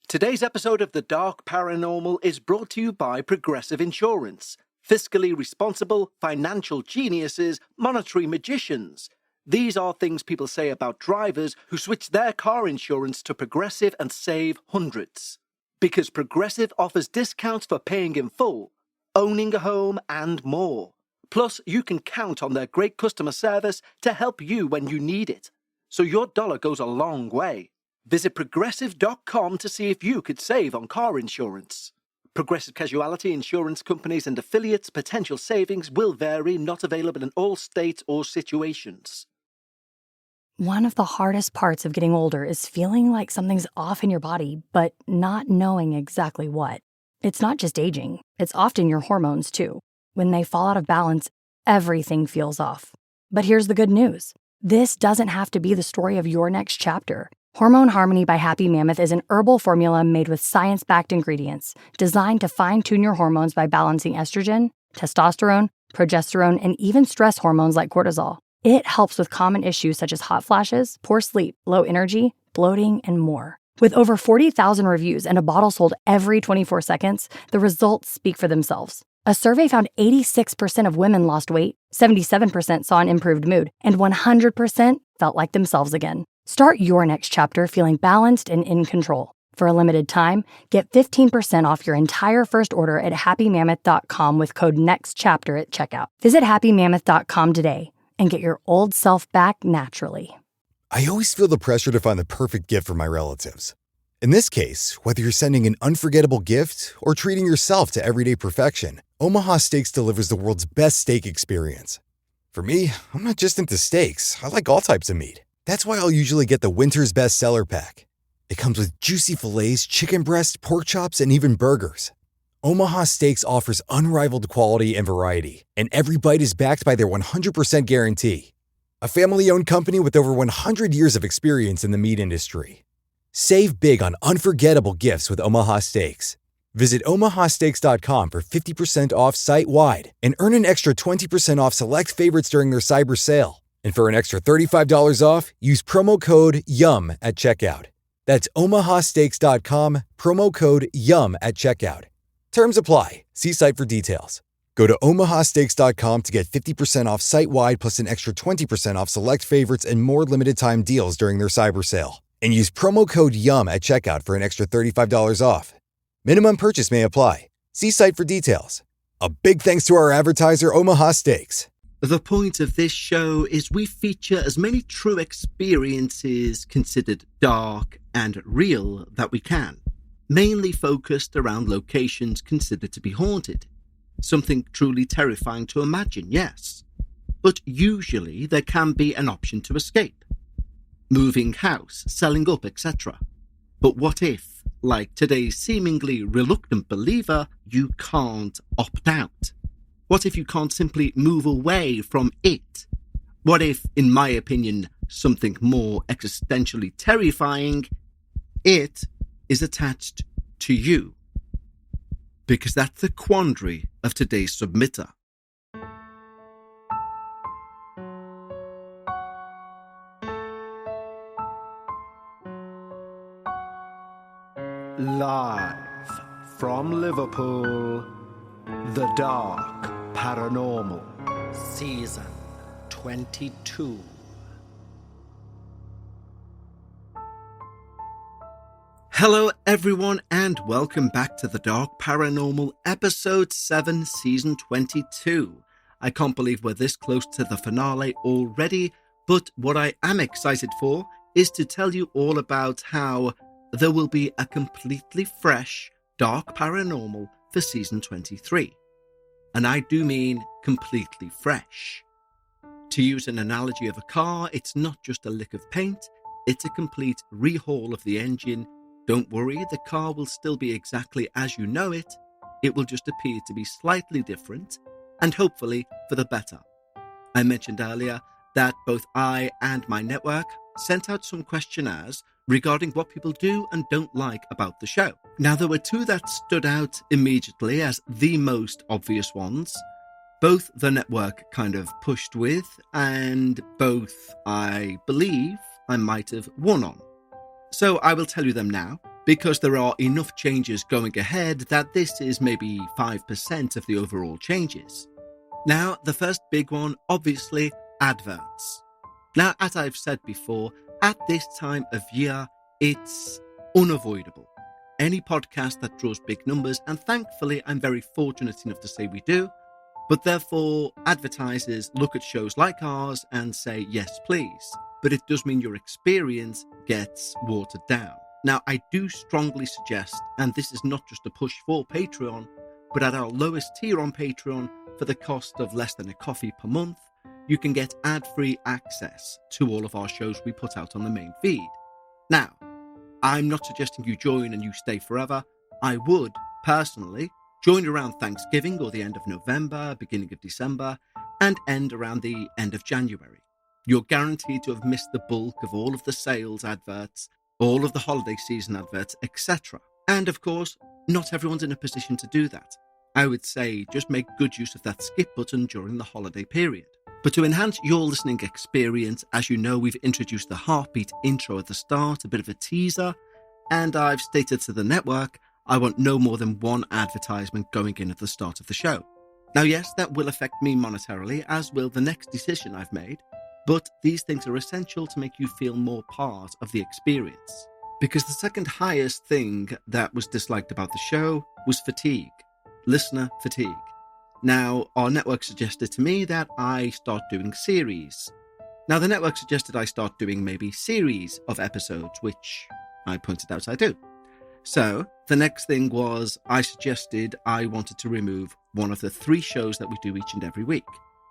Today's episode of The Dark Paranormal is brought to you by Progressive Insurance. Fiscally responsible, financial geniuses, monetary magicians. These are things people say about drivers who switch their car insurance to Progressive and save hundreds. Because Progressive offers discounts for paying in full, owning a home, and more. Plus, you can count on their great customer service to help you when you need it. So your dollar goes a long way. Visit Progressive.com to see if you could save on car insurance. Progressive Casualty Insurance Companies and affiliates' potential savings will vary, not available in all states or situations. One of the hardest parts of getting older is feeling like something's off in your body, but not knowing exactly what. It's not just aging, it's often your hormones too. When they fall out of balance, everything feels off. But here's the good news. This doesn't have to be the story of your next chapter. Hormone Harmony by Happy Mammoth is an herbal formula made with science-backed ingredients designed to fine-tune your hormones by balancing estrogen, testosterone, progesterone, and even stress hormones like cortisol. It helps with common issues such as hot flashes, poor sleep, low energy, bloating, and more. With over 40,000 reviews and a bottle sold every 24 seconds, the results speak for themselves. A survey found 86% of women lost weight, 77% saw an improved mood, and 100% felt like themselves again. Start your next chapter feeling balanced and in control. For a limited time, get 15% off your entire first order at happymammoth.com with code NEXTCHAPTER at checkout. Visit happymammoth.com today and get your old self back naturally. I always feel the pressure to find the perfect gift for my relatives. In this case, whether you're sending an unforgettable gift or treating yourself to everyday perfection, Omaha Steaks delivers the world's best steak experience. For me, I'm not just into steaks. I like all types of meat. That's why I'll usually get the Winter's Best Seller Pack. It comes with juicy fillets, chicken breast, pork chops, and even burgers. Omaha Steaks offers unrivaled quality and variety, and every bite is backed by their 100% guarantee. A family-owned company with over 100 years of experience in the meat industry. Save big on unforgettable gifts with Omaha Steaks. Visit omahasteaks.com for 50% off site-wide and earn an extra 20% off select favorites during their cyber sale. And for an extra $35 off, use promo code YUM at checkout. That's omahasteaks.com, promo code YUM at checkout. Terms apply. See site for details. Go to omahasteaks.com to get 50% off site-wide plus an extra 20% off select favorites and more limited-time deals during their cyber sale. And use promo code YUM at checkout for an extra $35 off. Minimum purchase may apply. See site for details. A big thanks to our advertiser, Omaha Steaks. The point of this show is we feature as many true experiences considered dark and real that we can, mainly focused around locations considered to be haunted. Something truly terrifying to imagine, yes. But usually there can be an option to escape. Moving house, selling up, etc. But what if, like today's seemingly reluctant believer, you can't opt out? What if you can't simply move away from it? What if, in my opinion, something more existentially terrifying, it is attached to you? Because that's the quandary of today's submitter. Live from Liverpool, The Dark Paranormal, Season 22. Hello everyone and welcome back to The Dark Paranormal, Episode 7, Season 22. I can't believe we're this close to the finale already, but what I am excited for is to tell you all about how there will be a completely fresh Dark Paranormal for Season 23. And I do mean completely fresh. To use an analogy of a car, it's not just a lick of paint, it's a complete rehaul of the engine. Don't worry, the car will still be exactly as you know it. It will just appear to be slightly different, and hopefully for the better. I mentioned earlier that both I and my network sent out some questionnaires regarding what people do and don't like about the show. Now, there were two that stood out immediately as the most obvious ones. Both the network kind of pushed with, and both, I believe, I might have won on. So I will tell you them now. because there are enough changes going ahead that this is maybe 5% of the overall changes. Now, the first big one, obviously, adverts. Now, as I've said before, at this time of year, it's unavoidable. Any podcast that draws big numbers, and thankfully I'm very fortunate enough to say we do, but therefore advertisers look at shows like ours and say, yes, please. But it does mean your experience gets watered down. Now, I do strongly suggest, and this is not just a push for Patreon, but at our lowest tier on Patreon, for the cost of less than a coffee per month, you can get ad-free access to all of our shows we put out on the main feed. Now, I'm not suggesting you join and you stay forever. I would, personally, join around Thanksgiving or the end of November, beginning of December, and end around the end of January. You're guaranteed to have missed the bulk of all of the sales adverts, all of the holiday season adverts, etc. And of course, not everyone's in a position to do that. I would say just make good use of that skip button during the holiday period. But to enhance your listening experience, as you know, we've introduced the heartbeat intro at the start, a bit of a teaser, and I've stated to the network, I want no more than one advertisement going in at the start of the show. Now, yes, that will affect me monetarily, as will the next decision I've made, but these things are essential to make you feel more part of the experience. Because the second highest thing that was disliked about the show was fatigue, listener fatigue. Now, our network suggested to me that I start doing series. Now, the network suggested I start doing maybe series of episodes, which I pointed out I do. So, the next thing was I suggested I wanted to remove one of the 3 shows that we do each and every week.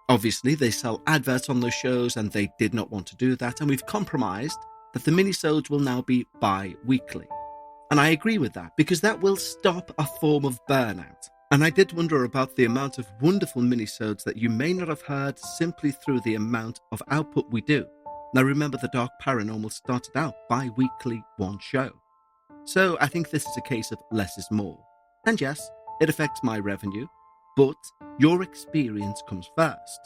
Obviously, they sell adverts on those shows and they did not want to do that, and we've compromised that the minisodes will now be bi-weekly. And I agree with that, because that will stop a form of burnout. And I did wonder about the amount of wonderful minisodes that you may not have heard simply through the amount of output we do. Now remember, the Dark Paranormal started out bi-weekly, one show. So I think this is a case of less is more. And yes, it affects my revenue, but your experience comes first.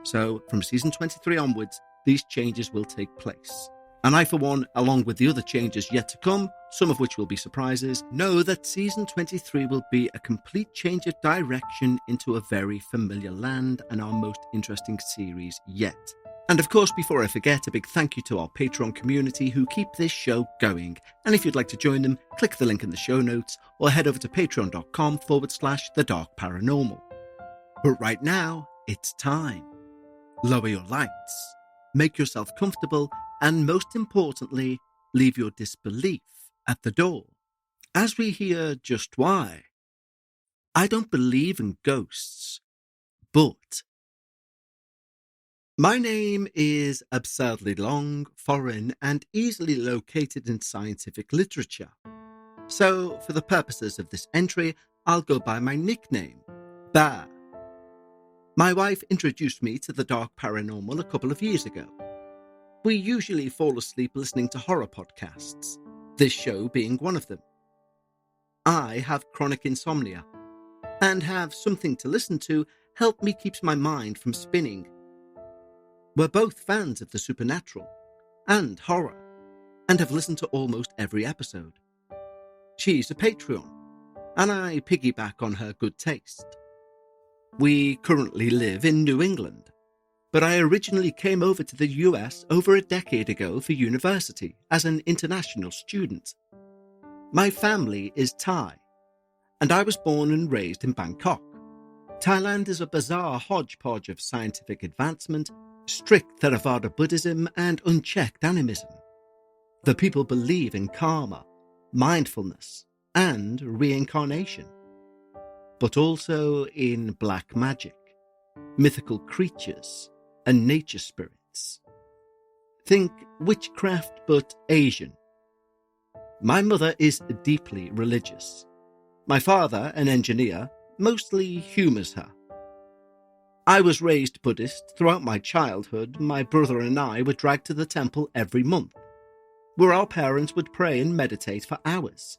So from season 23 onwards, these changes will take place. And I, for one, along with the other changes yet to come, some of which will be surprises, know that season 23 will be a complete change of direction into a very familiar land and our most interesting series yet. And of course, before I forget, a big thank you to our Patreon community who keep this show going. And if you'd like to join them, click the link in the show notes or head over to patreon.com/The Dark Paranormal. But right now, it's time. Lower your lights, make yourself comfortable, and most importantly, leave your disbelief at the door. As we hear just why. I don't believe in ghosts, but... My name is absurdly long, foreign, and easily located in scientific literature. So, for the purposes of this entry, I'll go by my nickname, Bear. My wife introduced me to the Dark Paranormal a couple of years ago. We usually fall asleep listening to horror podcasts, this show being one of them. I have chronic insomnia, and have something to listen to help me keep my mind from spinning. We're both fans of the supernatural and horror, and have listened to almost every episode. She's a Patreon, and I piggyback on her good taste. We currently live in New England, but I originally came over to the US over a decade ago for university as an international student. My family is Thai, and I was born and raised in Bangkok. Thailand is a bizarre hodgepodge of scientific advancement, strict Theravada Buddhism, and unchecked animism. The people believe in karma, mindfulness, and reincarnation, but also in black magic, mythical creatures, and nature spirits. Think witchcraft, but Asian. My mother is deeply religious. My father, an engineer, mostly humours her. I was raised Buddhist. Throughout my childhood, my brother and I were dragged to the temple every month, where our parents would pray and meditate for hours.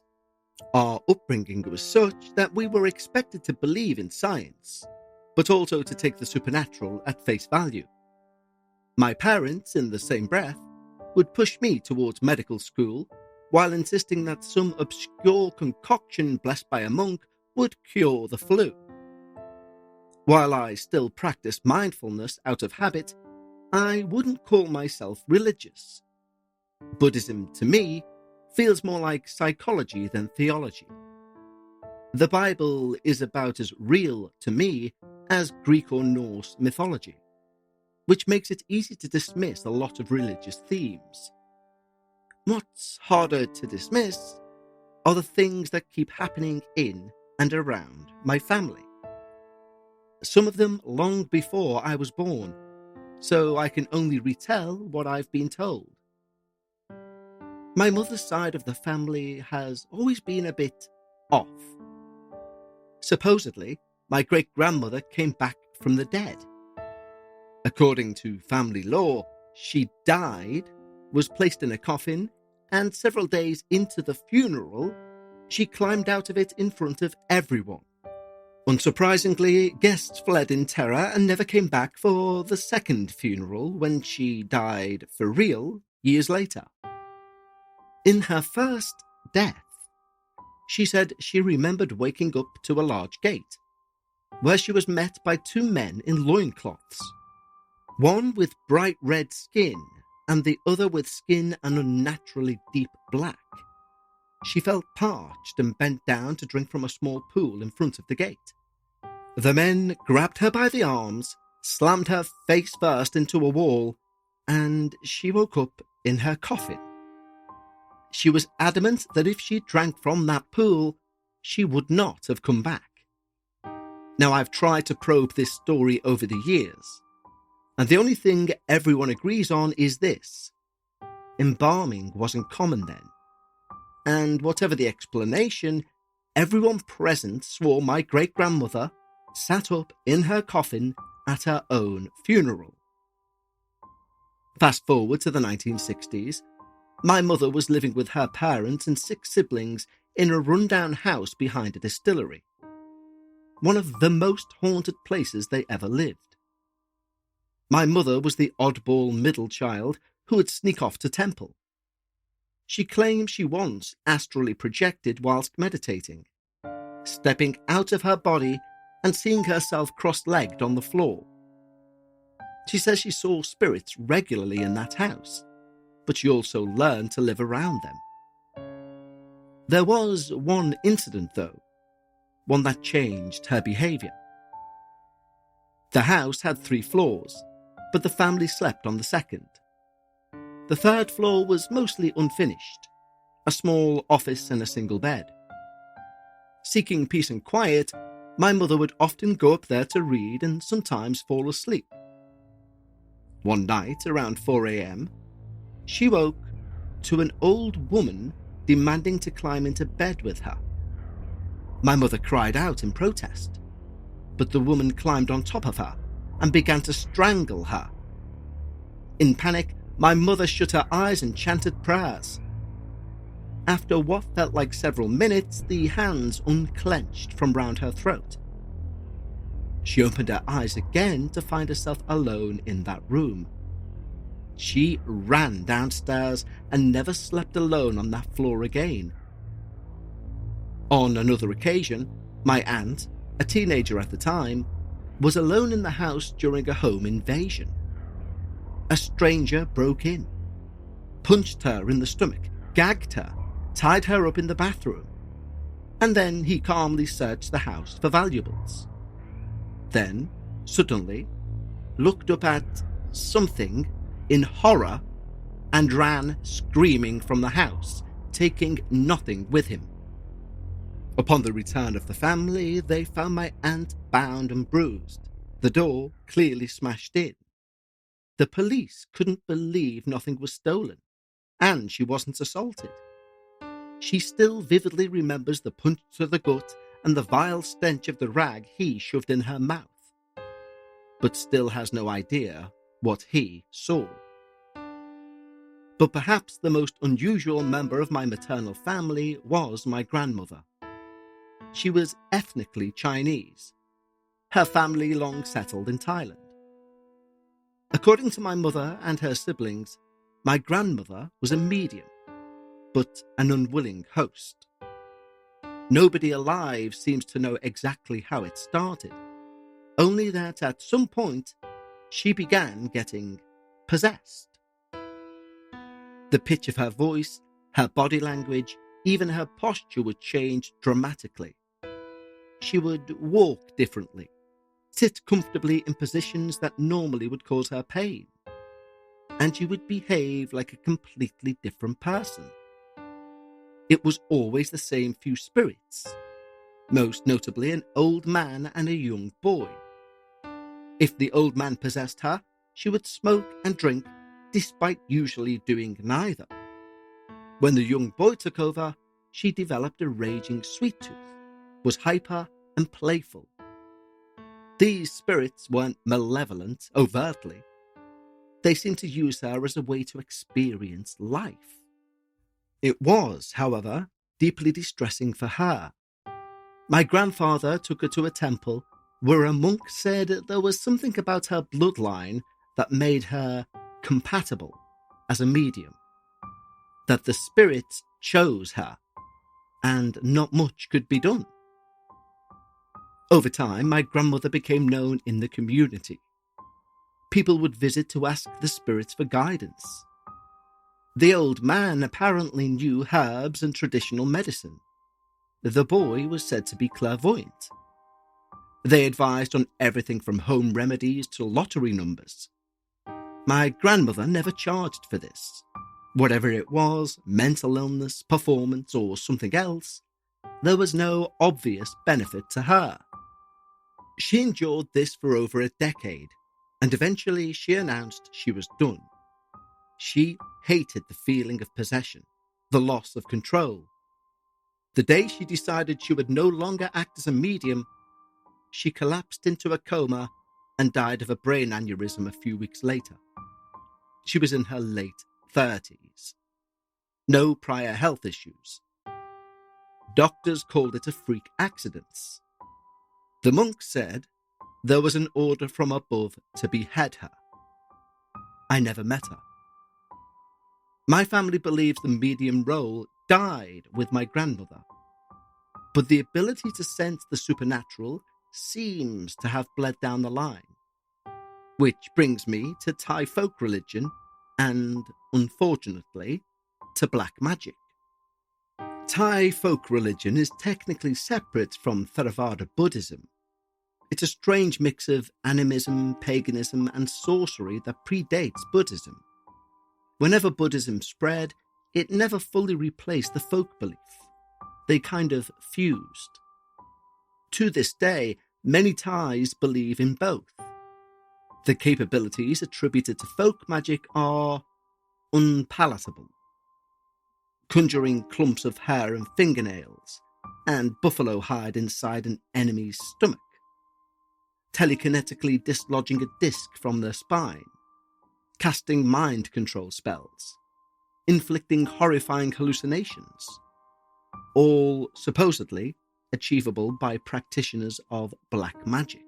Our upbringing was such that we were expected to believe in science, but also to take the supernatural at face value. My parents, in the same breath, would push me towards medical school, while insisting that some obscure concoction blessed by a monk would cure the flu. While I still practice mindfulness out of habit, I wouldn't call myself religious. Buddhism, to me, feels more like psychology than theology. The Bible is about as real to me as Greek or Norse mythology, which makes it easy to dismiss a lot of religious themes. What's harder to dismiss are the things that keep happening in and around my family. Some of them long before I was born, so I can only retell what I've been told. My mother's side of the family has always been a bit off. Supposedly, my great-grandmother came back from the dead. According to family law, she died, was placed in a coffin, and several days into the funeral, she climbed out of it in front of everyone. Unsurprisingly, guests fled in terror and never came back for the second funeral when she died for real years later. In her first death, she said she remembered waking up to a large gate, where she was met by two men in loincloths, one with bright red skin and the other with skin an unnaturally deep black. She felt parched and bent down to drink from a small pool in front of the gate. The men grabbed her by the arms, slammed her face first into a wall, and she woke up in her coffin. She was adamant that if she drank from that pool, she would not have come back. Now, I've tried to probe this story over the years, and the only thing everyone agrees on is this: embalming wasn't common then. And whatever the explanation, everyone present swore my great-grandmother sat up in her coffin at her own funeral. Fast forward to the 1960s, my mother was living with her parents and 6 siblings in a rundown house behind a distillery, one of the most haunted places they ever lived. My mother was the oddball middle child who would sneak off to temple. She claims she once astrally projected whilst meditating, stepping out of her body and seeing herself cross-legged on the floor. She says she saw spirits regularly in that house, but she also learned to live around them. There was one incident, though, one that changed her behaviour. The house had 3 floors, but the family slept on the second. The third floor was mostly unfinished, a small office and a single bed. Seeking peace and quiet, my mother would often go up there to read and sometimes fall asleep. One night, around 4 a.m, she woke to an old woman demanding to climb into bed with her. My mother cried out in protest, but the woman climbed on top of her and began to strangle her. In panic, my mother shut her eyes and chanted prayers. After what felt like several minutes, the hands unclenched from round her throat. She opened her eyes again to find herself alone in that room. She ran downstairs and never slept alone on that floor again. On another occasion, my aunt, a teenager at the time, was alone in the house during a home invasion. A stranger broke in, punched her in the stomach, gagged her, tied her up in the bathroom, and then he calmly searched the house for valuables. Then, suddenly, looked up at something in horror and ran screaming from the house, taking nothing with him. Upon the return of the family, they found my aunt bound and bruised, the door clearly smashed in. The police couldn't believe nothing was stolen, and she wasn't assaulted. She still vividly remembers the punch to the gut and the vile stench of the rag he shoved in her mouth, but still has no idea what he saw. But perhaps the most unusual member of my maternal family was my grandmother. She was ethnically Chinese. Her family long settled in Thailand. According to my mother and her siblings, my grandmother was a medium. but an unwilling host. Nobody alive seems to know exactly how it started, only that at some point she began getting possessed. The pitch of her voice, her body language, even her posture would change dramatically. She would walk differently, sit comfortably in positions that normally would cause her pain, and she would behave like a completely different person. It was always the same few spirits, most notably an old man and a young boy. If the old man possessed her, she would smoke and drink, despite usually doing neither. When the young boy took over, she developed a raging sweet tooth, was hyper and playful. These spirits weren't malevolent overtly. They seemed to use her as a way to experience life. It was, however, deeply distressing for her. My grandfather took her to a temple where a monk said there was something about her bloodline that made her compatible as a medium, that the spirits chose her, and not much could be done. Over time, my grandmother became known in the community. People would visit to ask the spirits for guidance. The old man apparently knew herbs and traditional medicine. The boy was said to be clairvoyant. They advised on everything from home remedies to lottery numbers. My grandmother never charged for this. Whatever it was, mental illness, performance, or something else, there was no obvious benefit to her. She endured this for over a decade, and eventually she announced she was done. She hated the feeling of possession, the loss of control. The day she decided she would no longer act as a medium, she collapsed into a coma and died of a brain aneurysm a few weeks later. She was in her late 30s. No prior health issues. Doctors called it a freak accident. The monk said there was an order from above to behead her. I never met her. My family believes the medium role died with my grandmother, but the ability to sense the supernatural seems to have bled down the line. Which brings me to Thai folk religion and, unfortunately, to black magic. Thai folk religion is technically separate from Theravada Buddhism. It's a strange mix of animism, paganism, and sorcery that predates Buddhism. Whenever Buddhism spread, it never fully replaced the folk belief. They kind of fused. To this day, many Thais believe in both. The capabilities attributed to folk magic are unpalatable. Conjuring clumps of hair and fingernails, and buffalo hide inside an enemy's stomach. Telekinetically dislodging a disc from their spine. Casting mind control spells. Inflicting horrifying hallucinations. All supposedly achievable by practitioners of black magic.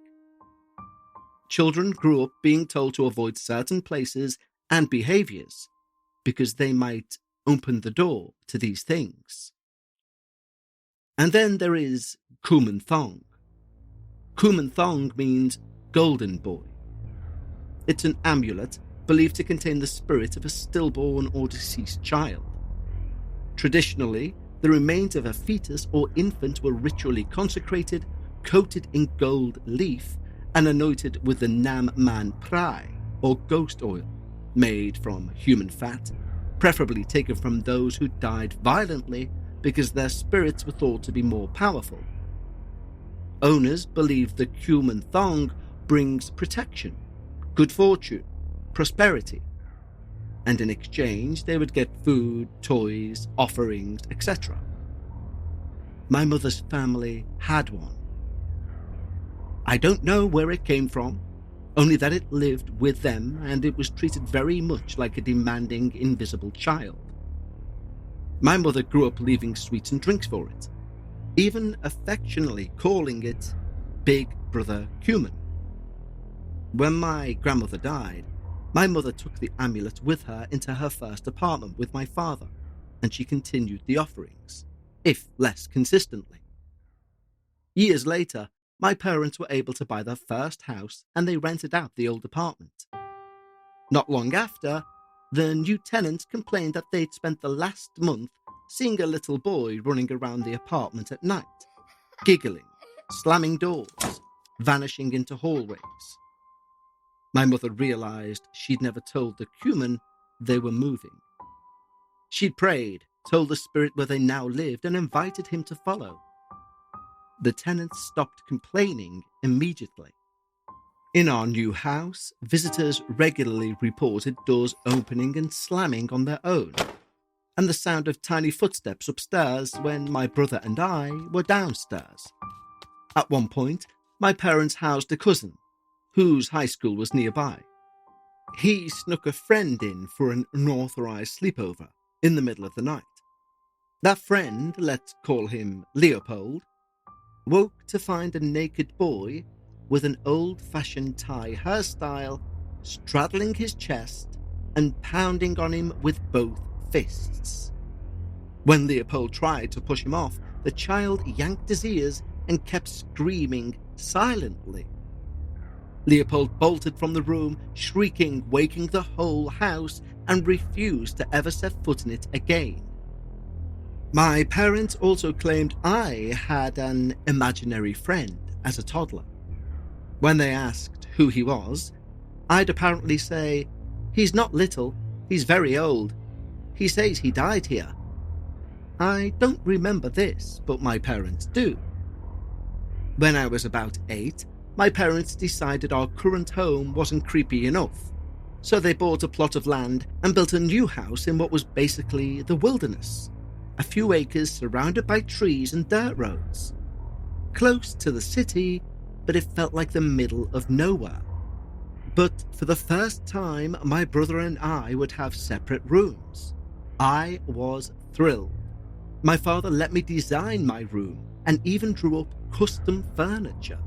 Children grew up being told to avoid certain places and behaviors because they might open the door to these things. And then there is Kuman Thong. Kuman Thong means golden boy. It's an amulet believed to contain the spirit of a stillborn or deceased child. Traditionally, the remains of a fetus or infant were ritually consecrated, coated in gold leaf, and anointed with the Nam Man Prai, or ghost oil, made from human fat, preferably taken from those who died violently because their spirits were thought to be more powerful. Owners believed the Kuman Thong brings protection, good fortune, prosperity, and in exchange they would get food, toys, offerings, etc. My mother's family had one. I don't know where it came from, only that it lived with them and it was treated very much like a demanding, invisible child. My mother grew up leaving sweets and drinks for it, even affectionately calling it Big Brother Kuman. When my grandmother died, my mother took the amulet with her into her first apartment with my father, and she continued the offerings, if less consistently. Years later, my parents were able to buy their first house and they rented out the old apartment. Not long after, the new tenants complained that they'd spent the last month seeing a little boy running around the apartment at night, giggling, slamming doors, vanishing into hallways. My mother realized she'd never told the Cuman they were moving. She'd prayed, told the spirit where they now lived, and invited him to follow. The tenants stopped complaining immediately. In our new house, visitors regularly reported doors opening and slamming on their own, and the sound of tiny footsteps upstairs when my brother and I were downstairs. At one point, my parents housed a cousin, whose high school was nearby. He snuck a friend in for an unauthorized sleepover in the middle of the night. That friend, let's call him Leopold, woke to find a naked boy with an old-fashioned tie hairstyle straddling his chest and pounding on him with both fists. When Leopold tried to push him off, the child yanked his ears and kept screaming silently. Leopold bolted from the room, shrieking, waking the whole house, and refused to ever set foot in it again. My parents also claimed I had an imaginary friend as a toddler. When they asked who he was, I'd apparently say, "He's not little, he's very old. He says he died here." I don't remember this, but my parents do. When I was about 8, my parents decided our current home wasn't creepy enough, so they bought a plot of land and built a new house in what was basically the wilderness, a few acres surrounded by trees and dirt roads. Close to the city, but it felt like the middle of nowhere. But for the first time, my brother and I would have separate rooms. I was thrilled. My father let me design my room and even drew up custom furniture.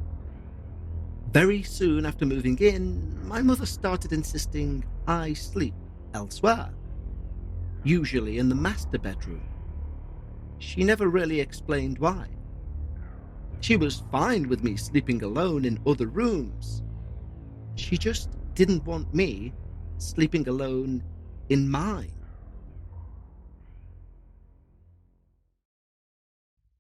Very soon after moving in, my mother started insisting I sleep elsewhere, usually in the master bedroom. She never really explained why. She was fine with me sleeping alone in other rooms. She just didn't want me sleeping alone in mine.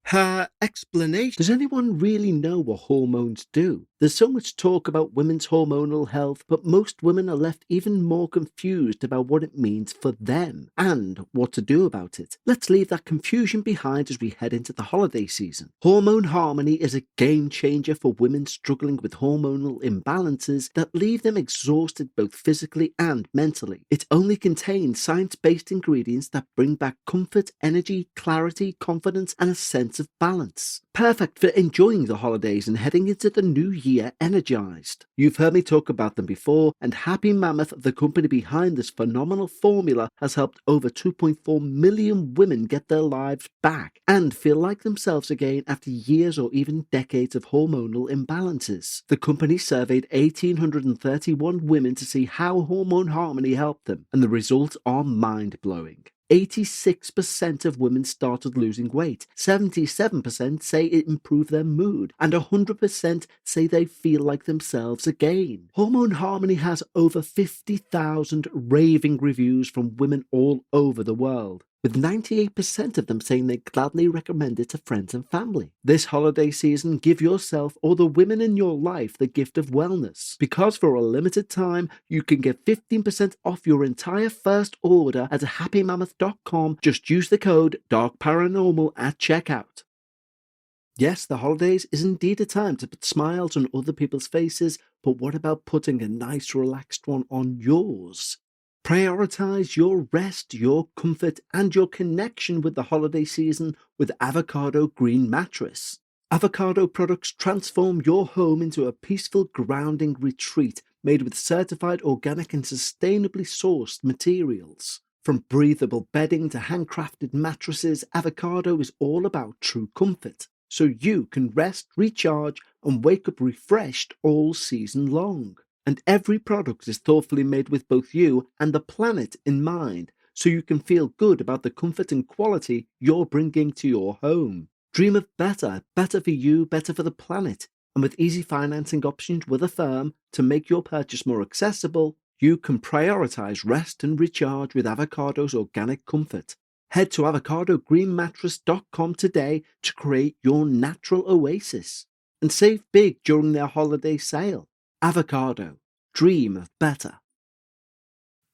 Her explanation. Does anyone really know what hormones do? There's so much talk about women's hormonal health, but most women are left even more confused about what it means for them and what to do about it. Let's leave that confusion behind as we head into the holiday season. Hormone Harmony is a game changer for women struggling with hormonal imbalances that leave them exhausted both physically and mentally. It only contains science-based ingredients that bring back comfort, energy, clarity, confidence, and a sense of balance. Perfect for enjoying the holidays and heading into the new year energized. You've heard me talk about them before, and Happy Mammoth, the company behind this phenomenal formula, has helped over 2.4 million women get their lives back and feel like themselves again after years or even decades of hormonal imbalances. The company surveyed 1,831 women to see how Hormone Harmony helped them, and the results are mind-blowing. 86% of women started losing weight, 77% say it improved their mood, and 100% say they feel like themselves again. Hormone Harmony has over 50,000 raving reviews from women all over the world, with 98% of them saying they gladly recommend it to friends and family. This holiday season, give yourself or the women in your life the gift of wellness, because for a limited time, you can get 15% off your entire first order at happymammoth.com. Just use the code DARKParanormal at checkout. Yes, the holidays is indeed a time to put smiles on other people's faces, but what about putting a nice relaxed one on yours? Prioritize your rest, your comfort, and your connection with the holiday season with Avocado Green Mattress. Avocado products transform your home into a peaceful, grounding retreat made with certified organic and sustainably sourced materials. From breathable bedding to handcrafted mattresses, Avocado is all about true comfort, so you can rest, recharge, and wake up refreshed all season long. And every product is thoughtfully made with both you and the planet in mind, so you can feel good about the comfort and quality you're bringing to your home. Dream of better, better for you, better for the planet. And with easy financing options with a firm to make your purchase more accessible, you can prioritize rest and recharge with Avocado's organic comfort. Head to avocadogreenmattress.com today to create your natural oasis and save big during their holiday sale. Avocado. Dream of better.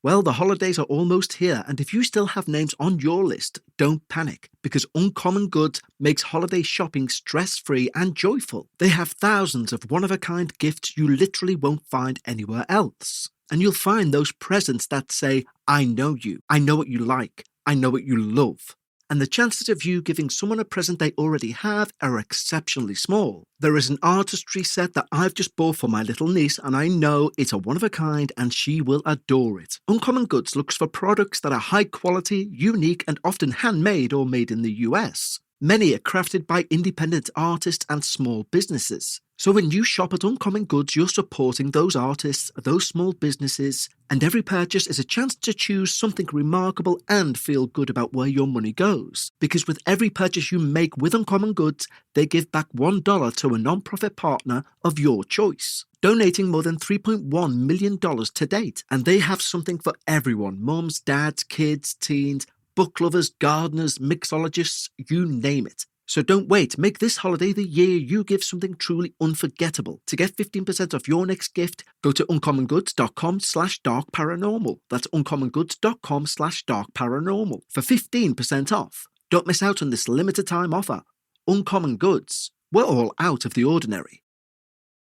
Well, the holidays are almost here, and if you still have names on your list, don't panic, because Uncommon Goods makes holiday shopping stress-free and joyful. They have thousands of one-of-a-kind gifts you literally won't find anywhere else. And you'll find those presents that say, I know you, I know what you like, I know what you love. And the chances of you giving someone a present they already have are exceptionally small. There is an artistry set that I've just bought for my little niece, and I know it's a one-of-a-kind and she will adore it. Uncommon Goods looks for products that are high quality, unique, and often handmade or made in the US. Many are crafted by independent artists and small businesses. So when you shop at Uncommon Goods, you're supporting those artists, those small businesses, and every purchase is a chance to choose something remarkable and feel good about where your money goes. Because with every purchase you make with Uncommon Goods, they give back $1 to a non-profit partner of your choice, donating more than $3.1 million to date. And they have something for everyone: mums, dads, kids, teens, book lovers, gardeners, mixologists, you name it. So don't wait. Make this holiday the year you give something truly unforgettable. To get 15% off your next gift, go to uncommongoods.com/darkparanormal. That's uncommongoods.com/darkparanormal for 15% off. Don't miss out on this limited time offer. Uncommon Goods. We're all out of the ordinary.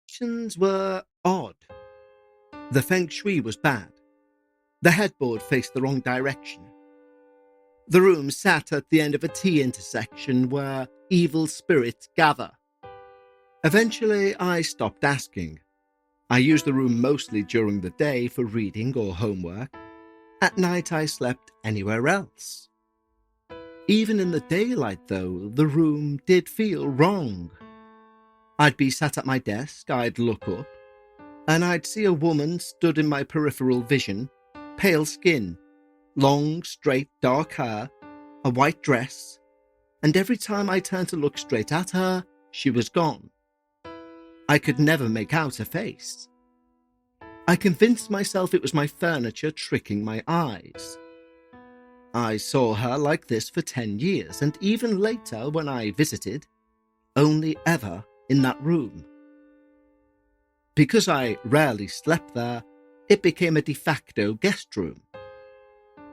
Conditions were odd. The feng shui was bad. The headboard faced the wrong direction. The room sat at the end of a T intersection where evil spirits gather. Eventually, I stopped asking. I used the room mostly during the day for reading or homework. At night, I slept anywhere else. Even in the daylight, though, the room did feel wrong. I'd be sat at my desk, I'd look up, and I'd see a woman stood in my peripheral vision, pale skin, long, straight, dark hair, a white dress, and every time I turned to look straight at her, she was gone. I could never make out her face. I convinced myself it was my furniture tricking my eyes. I saw her like this for 10 years, and even later when I visited, only ever in that room. Because I rarely slept there, it became a de facto guest room.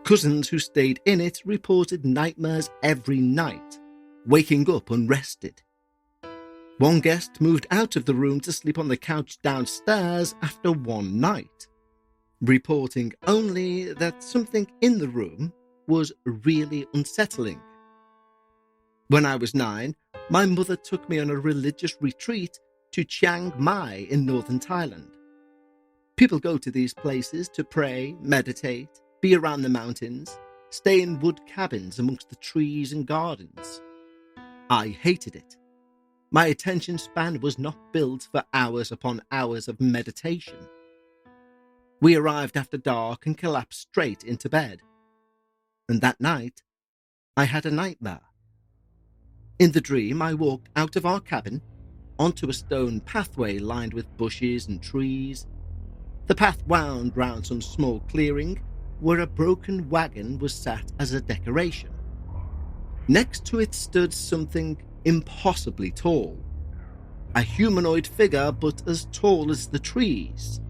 Cousins who stayed in it reported nightmares every night, waking up unrested. One guest moved out of the room to sleep on the couch downstairs after one night, reporting only that something in the room was really unsettling. When I was 9, my mother took me on a religious retreat to Chiang Mai in northern Thailand. People go to these places to pray, meditate, be around the mountains, stay in wood cabins amongst the trees and gardens. I hated it. My attention span was not built for hours upon hours of meditation. We arrived after dark and collapsed straight into bed. And that night, I had a nightmare. In the dream, I walked out of our cabin onto a stone pathway lined with bushes and trees. The path wound round some small clearing where a broken wagon was sat as a decoration. Next to it stood something impossibly tall. A humanoid figure, but as tall as the trees,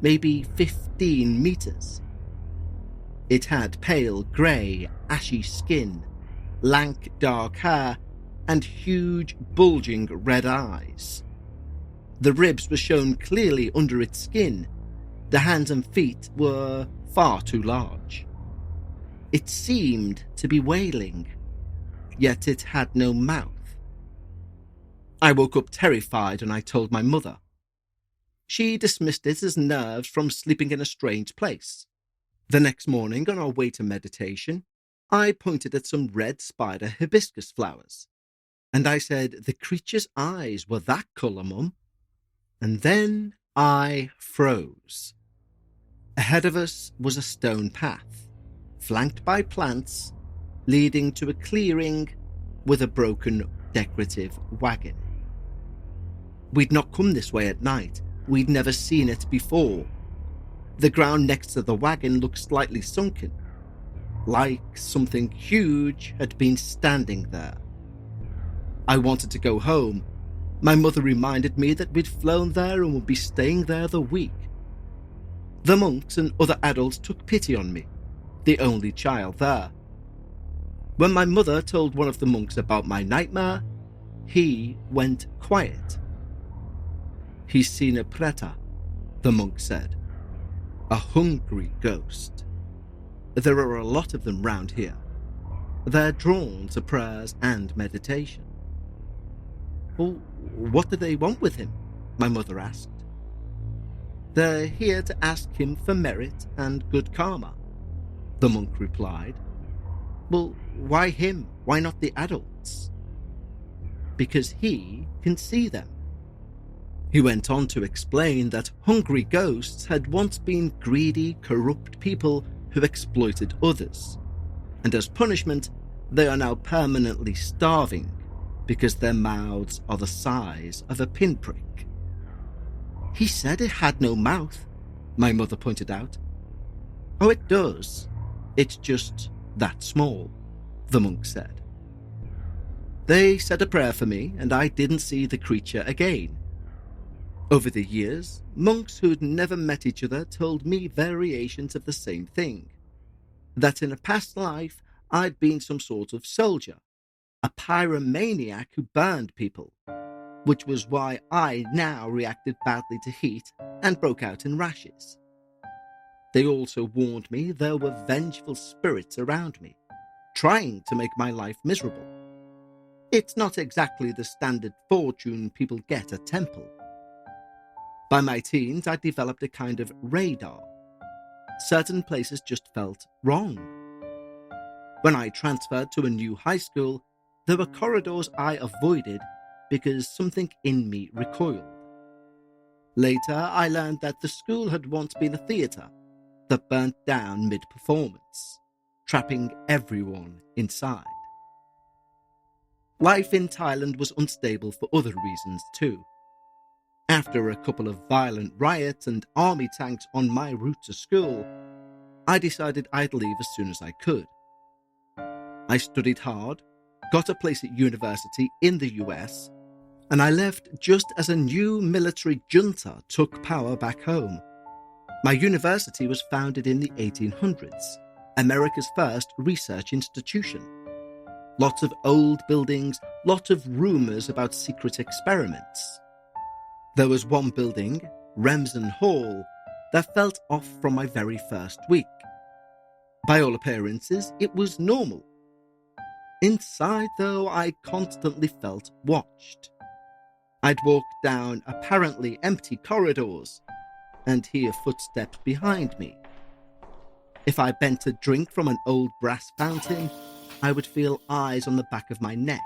maybe 15 meters. It had pale grey, ashy skin, lank dark hair, and huge, bulging red eyes. The ribs were shown clearly under its skin. The hands and feet were far too large. It seemed to be wailing, yet it had no mouth. I woke up terrified and I told my mother. She dismissed it as nerves from sleeping in a strange place. The next morning, on our way to meditation, I pointed at some red spider hibiscus flowers, and I said, "The creature's eyes were that colour, Mum." And then I froze. Ahead of us was a stone path, flanked by plants, leading to a clearing with a broken decorative wagon. We'd not come this way at night. We'd never seen it before. The ground next to the wagon looked slightly sunken, like something huge had been standing there. I wanted to go home. My mother reminded me that we'd flown there and would be staying there the week. The monks and other adults took pity on me, the only child there. When my mother told one of the monks about my nightmare, he went quiet. "He's seen a preta," the monk said. "A hungry ghost. There are a lot of them round here. They're drawn to prayers and meditation." "Well, what do they want with him?" my mother asked. "They're here to ask him for merit and good karma," the monk replied. "Well, why him? Why not the adults?" "Because he can see them." He went on to explain that hungry ghosts had once been greedy, corrupt people who exploited others, and as punishment, they are now permanently starving because their mouths are the size of a pinprick. "He said it had no mouth," my mother pointed out. "Oh, it does. It's just that small," the monk said. They said a prayer for me, and I didn't see the creature again. Over the years, monks who'd never met each other told me variations of the same thing. That in a past life, I'd been some sort of soldier, a pyromaniac who burned people, which was why I now reacted badly to heat and broke out in rashes. They also warned me there were vengeful spirits around me, trying to make my life miserable. It's not exactly the standard fortune people get at temple. By my teens, I developed a kind of radar. Certain places just felt wrong. When I transferred to a new high school, there were corridors I avoided because something in me recoiled. Later, I learned that the school had once been a theatre that burnt down mid-performance, trapping everyone inside. Life in Thailand was unstable for other reasons too. After a couple of violent riots and army tanks on my route to school, I decided I'd leave as soon as I could. I studied hard, got a place at university in the US, and I left just as a new military junta took power back home. My university was founded in the 1800s, America's first research institution. Lots of old buildings, lots of rumours about secret experiments. There was one building, Remsen Hall, that felt off from my very first week. By all appearances, it was normal. Inside, though, I constantly felt watched. I'd walk down apparently empty corridors and hear footsteps behind me. If I bent a drink from an old brass fountain, I would feel eyes on the back of my neck.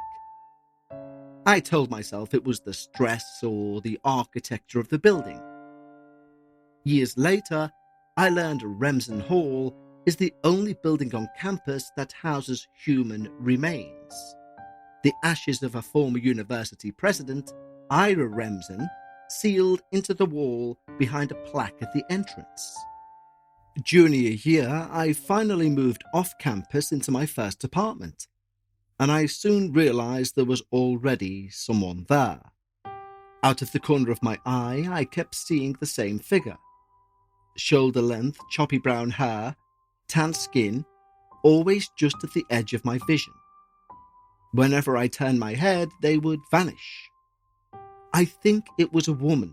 I told myself it was the stress or the architecture of the building. Years later, I learned Remsen Hall is the only building on campus that houses human remains. The ashes of a former university president, Ira Remsen, sealed into the wall behind a plaque at the entrance. Junior year, I finally moved off campus into my first apartment, and I soon realised there was already someone there. Out of the corner of my eye, I kept seeing the same figure. Shoulder-length, choppy brown hair, tan skin, always just at the edge of my vision. Whenever I turned my head, they would vanish. I think it was a woman,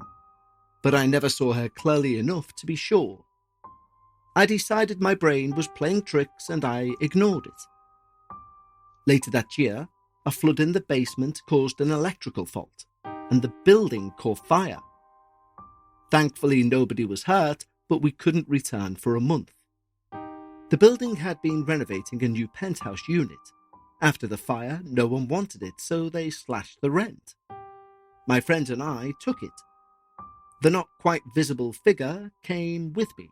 but I never saw her clearly enough to be sure. I decided my brain was playing tricks and I ignored it. Later that year, a flood in the basement caused an electrical fault, and the building caught fire. Thankfully, nobody was hurt, but we couldn't return for a month. The building had been renovating a new penthouse unit. After the fire, no one wanted it, so they slashed the rent. My friends and I took it. The not quite visible figure came with me.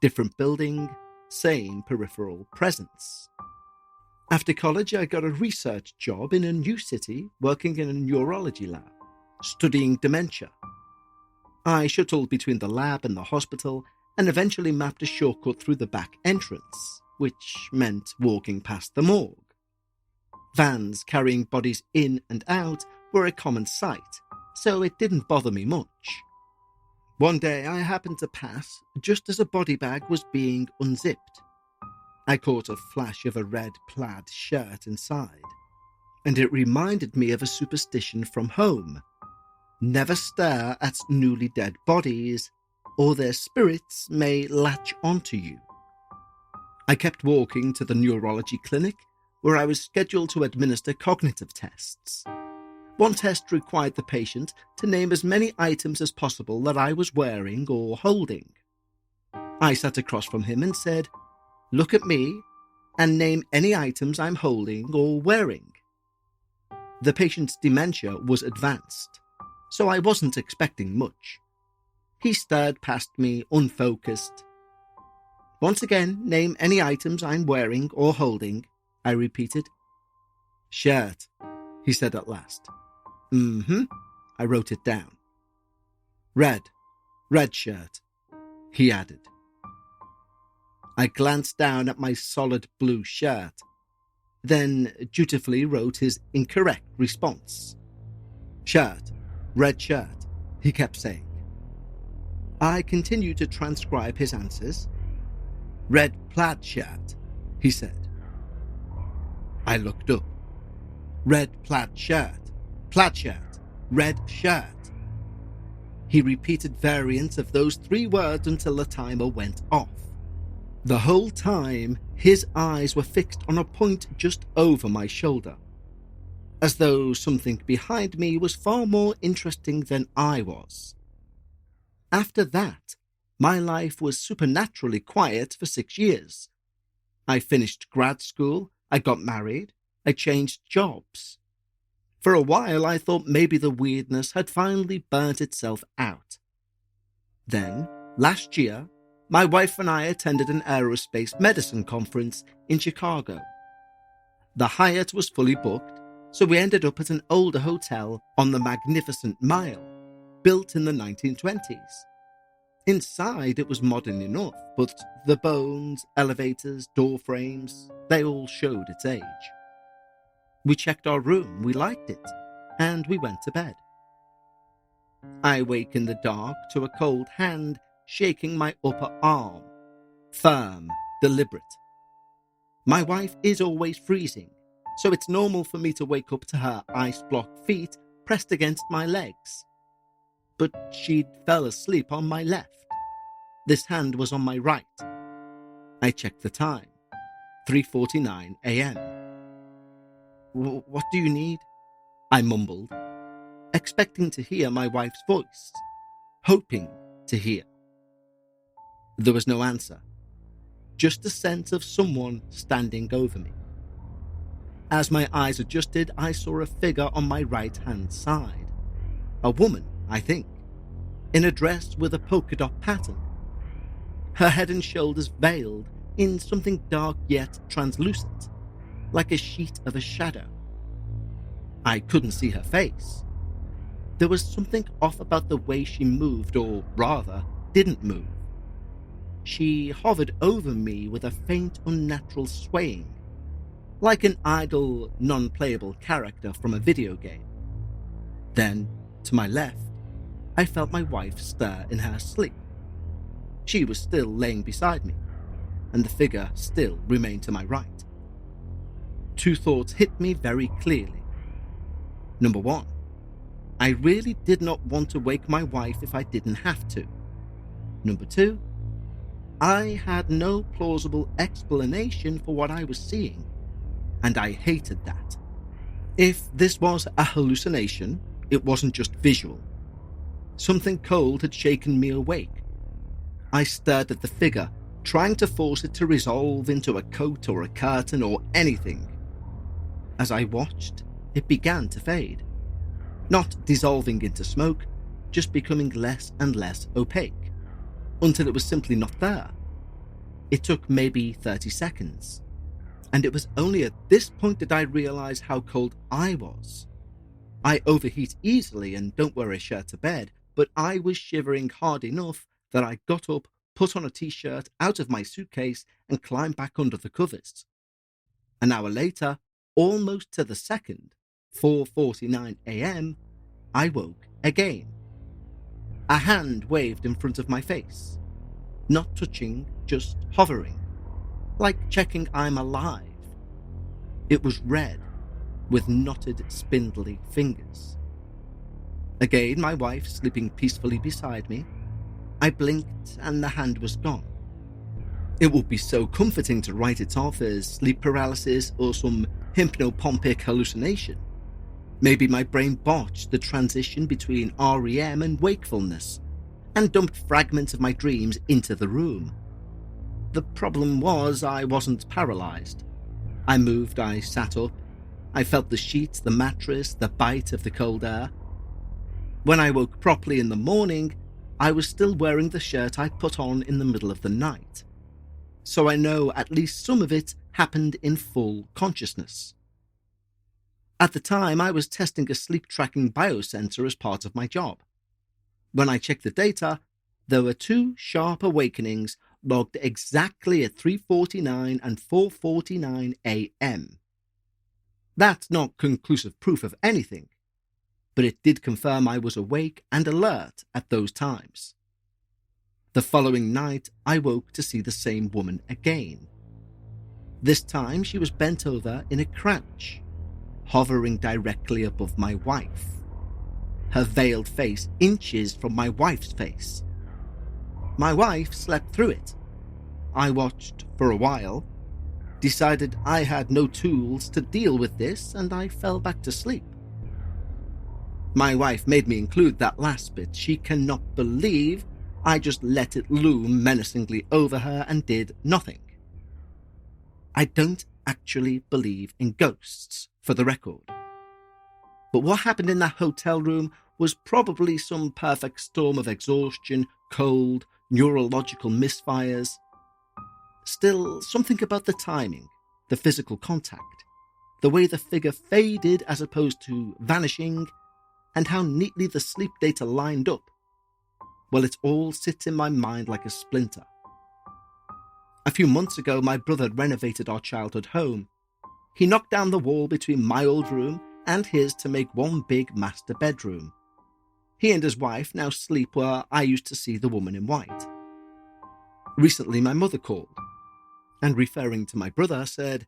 Different building, same peripheral presence. After college, I got a research job in a new city working in a neurology lab, studying dementia. I shuttled between the lab and the hospital and eventually mapped a shortcut through the back entrance, which meant walking past the morgue. Vans carrying bodies in and out were a common sight, so it didn't bother me much. One day I happened to pass just as a body bag was being unzipped. I caught a flash of a red plaid shirt inside, and it reminded me of a superstition from home. Never stare at newly dead bodies, or their spirits may latch onto you. I kept walking to the neurology clinic, where I was scheduled to administer cognitive tests. One test required the patient to name as many items as possible that I was wearing or holding. I sat across from him and said, "Look at me and name any items I'm holding or wearing." The patient's dementia was advanced, so I wasn't expecting much. He stared past me, unfocused. "Once again, name any items I'm wearing or holding," I repeated. "Shirt," he said at last. I wrote it down. Red shirt," he added. I glanced down at my solid blue shirt, then dutifully wrote his incorrect response. "Shirt, red shirt," he kept saying. I continued to transcribe his answers. "Red plaid shirt," he said. I looked up. "Red plaid shirt, red shirt." He repeated variants of those 3 words until the timer went off. The whole time, his eyes were fixed on a point just over my shoulder, as though something behind me was far more interesting than I was. After that, my life was supernaturally quiet for 6 years. I finished grad school, I got married, I changed jobs. For a while, I thought maybe the weirdness had finally burnt itself out. Then, last year, my wife and I attended an aerospace medicine conference in Chicago. The Hyatt was fully booked, so we ended up at an older hotel on the Magnificent Mile, built in the 1920s. Inside, it was modern enough, but the bones, elevators, door frames, they all showed its age. We checked our room, we liked it, and we went to bed. I wake in the dark to a cold hand shaking my upper arm. Firm, deliberate. My wife is always freezing, so it's normal for me to wake up to her ice-block feet pressed against my legs. But she'd fell asleep on my left. This hand was on my right. I checked the time. 3:49 a.m. "What do you need?" I mumbled, expecting to hear my wife's voice, hoping to hear. There was no answer, just a sense of someone standing over me. As my eyes adjusted, I saw a figure on my right-hand side. A woman, I think, in a dress with a polka dot pattern. Her head and shoulders veiled in something dark yet translucent, like a sheet of a shadow. I couldn't see her face. There was something off about the way she moved, or rather, didn't move. She hovered over me with a faint, unnatural swaying, like an idle, non-playable character from a video game. Then, to my left, I felt my wife stir in her sleep. She was still laying beside me, and the figure still remained to my right. 2 thoughts hit me very clearly. Number 1, I really did not want to wake my wife if I didn't have to. Number 2, I had no plausible explanation for what I was seeing, and I hated that. If this was a hallucination, it wasn't just visual. Something cold had shaken me awake. I stared at the figure, trying to force it to resolve into a coat or a curtain or anything. As I watched, it began to fade. Not dissolving into smoke, just becoming less and less opaque, until it was simply not there. It took maybe 30 seconds. And it was only at this point that I realised how cold I was. I overheat easily and don't wear a shirt to bed, but I was shivering hard enough that I got up, put on a t-shirt out of my suitcase and climbed back under the covers. An hour later, almost to the second, 4:49 a.m, I woke again. A hand waved in front of my face. Not touching, just hovering. Like checking I'm alive. It was red, with knotted, spindly fingers. Again, my wife sleeping peacefully beside me. I blinked and the hand was gone. It would be so comforting to write it off as sleep paralysis or some hypnopompic hallucination. Maybe my brain botched the transition between REM and wakefulness and dumped fragments of my dreams into the room. The problem was I wasn't paralyzed. I moved, I sat up. I felt the sheets, the mattress, the bite of the cold air. When I woke properly in the morning, I was still wearing the shirt I'd put on in the middle of the night. So I know at least some of it happened in full consciousness. At the time, I was testing a sleep tracking biosensor as part of my job. When I checked the data, there were 2 sharp awakenings logged exactly at 3:49 and 4:49 a.m. That's not conclusive proof of anything, but it did confirm I was awake and alert at those times. The following night, I woke to see the same woman again. This time, she was bent over in a crouch, hovering directly above my wife. Her veiled face inches from my wife's face. My wife slept through it. I watched for a while, decided I had no tools to deal with this, and I fell back to sleep. My wife made me include that last bit. She cannot believe I just let it loom menacingly over her and did nothing. I don't actually believe in ghosts, for the record. But what happened in that hotel room was probably some perfect storm of exhaustion, cold, neurological misfires. Still, something about the timing, the physical contact, the way the figure faded as opposed to vanishing, and how neatly the sleep data lined up. Well, it all sits in my mind like a splinter. A few months ago, my brother renovated our childhood home. He knocked down the wall between my old room and his to make one big master bedroom. He and his wife now sleep where I used to see the woman in white. Recently, my mother called, and referring to my brother, said,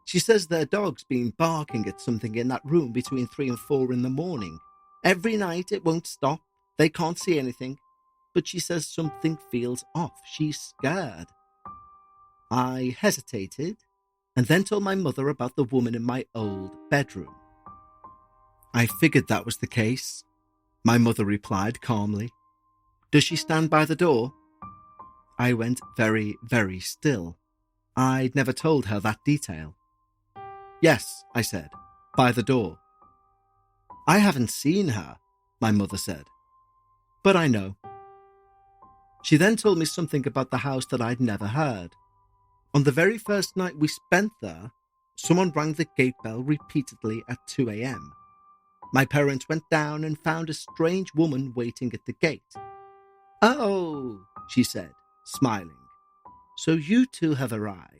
she says their dog's been barking at something in that room between 3 and 4 in the morning. Every night it won't stop. They can't see anything, but she says something feels off. She's scared. I hesitated and then told my mother about the woman in my old bedroom. I figured that was the case, my mother replied calmly. Does she stand by the door? I went very, very still. I'd never told her that detail. Yes, I said, by the door. I haven't seen her, my mother said, but I know. She then told me something about the house that I'd never heard. On the very first night we spent there, someone rang the gate bell repeatedly at 2 a.m. My parents went down and found a strange woman waiting at the gate. Oh, she said, smiling. So you two have arrived.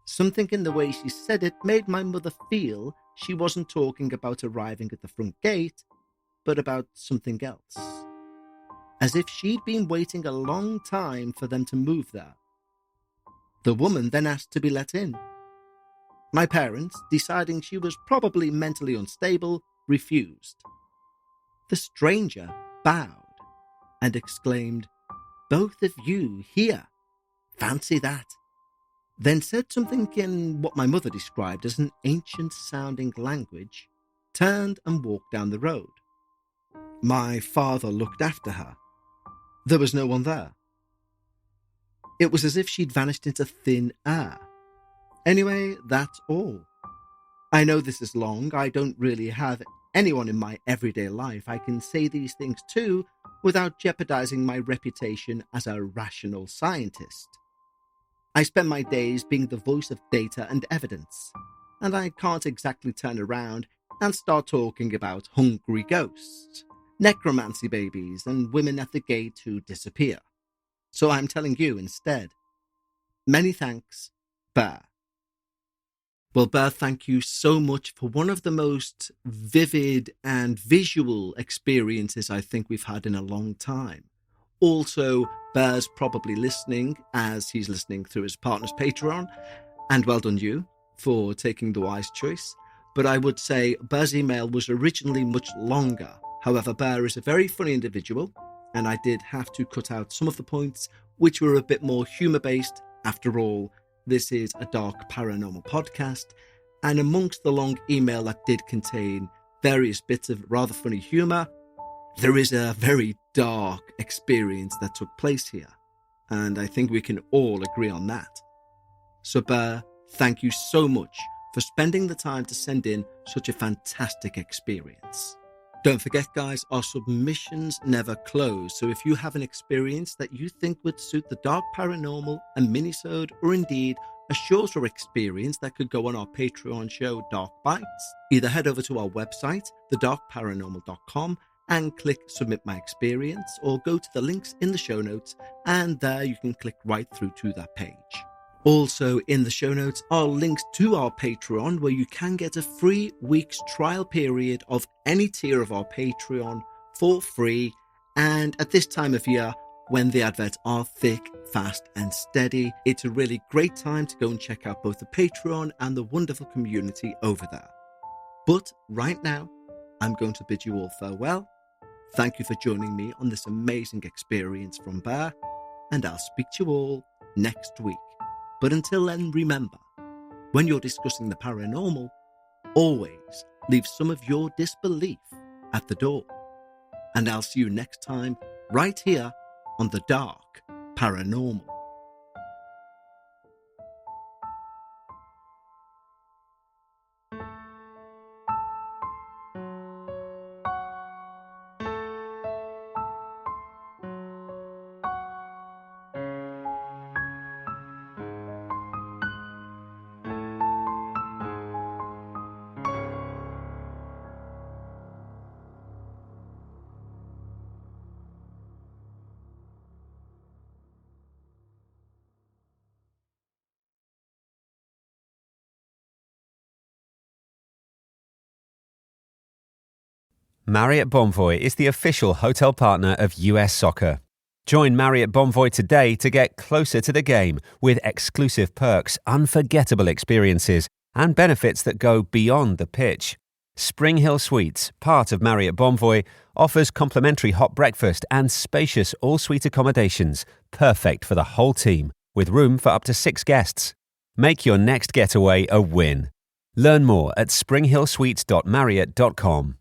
Something in the way she said it made my mother feel she wasn't talking about arriving at the front gate, but about something else. As if she'd been waiting a long time for them to move there. The woman then asked to be let in. My parents, deciding she was probably mentally unstable, refused. The stranger bowed and exclaimed, "Both of you here. Fancy that." Then said something in what my mother described as an ancient-sounding language, turned and walked down the road. My father looked after her. There was no one there. It was as if she'd vanished into thin air. Anyway, that's all. I know this is long. I don't really have anyone in my everyday life I can say these things to without jeopardizing my reputation as a rational scientist. I spend my days being the voice of data and evidence, and I can't exactly turn around and start talking about hungry ghosts, necromancy babies, and women at the gate who disappear. So I'm telling you instead. Many thanks, Bear. Well, Bear, thank you so much for one of the most vivid and visual experiences I think we've had in a long time. Also, Bear's probably listening as he's listening through his partner's Patreon, and well done you for taking the wise choice. But I would say Bear's email was originally much longer. However, Bear is a very funny individual, and I did have to cut out some of the points which were a bit more humour-based. After all, this is a dark paranormal podcast, and amongst the long email that did contain various bits of rather funny humour, there is a very dark experience that took place here, and I think we can all agree on that. So Bear, thank you so much for spending the time to send in such a fantastic experience. Don't forget, guys, our submissions never close, so if you have an experience that you think would suit the dark paranormal, a minisode, or indeed a shorter experience that could go on our Patreon show, Dark Bites, either head over to our website, thedarkparanormal.com, and click Submit My Experience, or go to the links in the show notes, and there you can click right through to that page. Also in the show notes are links to our Patreon, where you can get a free week's trial period of any tier of our Patreon for free. And at this time of year, when the adverts are thick, fast and steady, it's a really great time to go and check out both the Patreon and the wonderful community over there. But right now, I'm going to bid you all farewell. Thank you for joining me on this amazing experience from Bear, and I'll speak to you all next week. But until then, remember, when you're discussing the paranormal, always leave some of your disbelief at the door. And I'll see you next time, right here on The Dark Paranormal. Marriott Bonvoy is the official hotel partner of US Soccer. Join Marriott Bonvoy today to get closer to the game with exclusive perks, unforgettable experiences, and benefits that go beyond the pitch. Spring Hill Suites, part of Marriott Bonvoy, offers complimentary hot breakfast and spacious all-suite accommodations, perfect for the whole team, with room for up to 6 guests. Make your next getaway a win. Learn more at springhillsuites.marriott.com.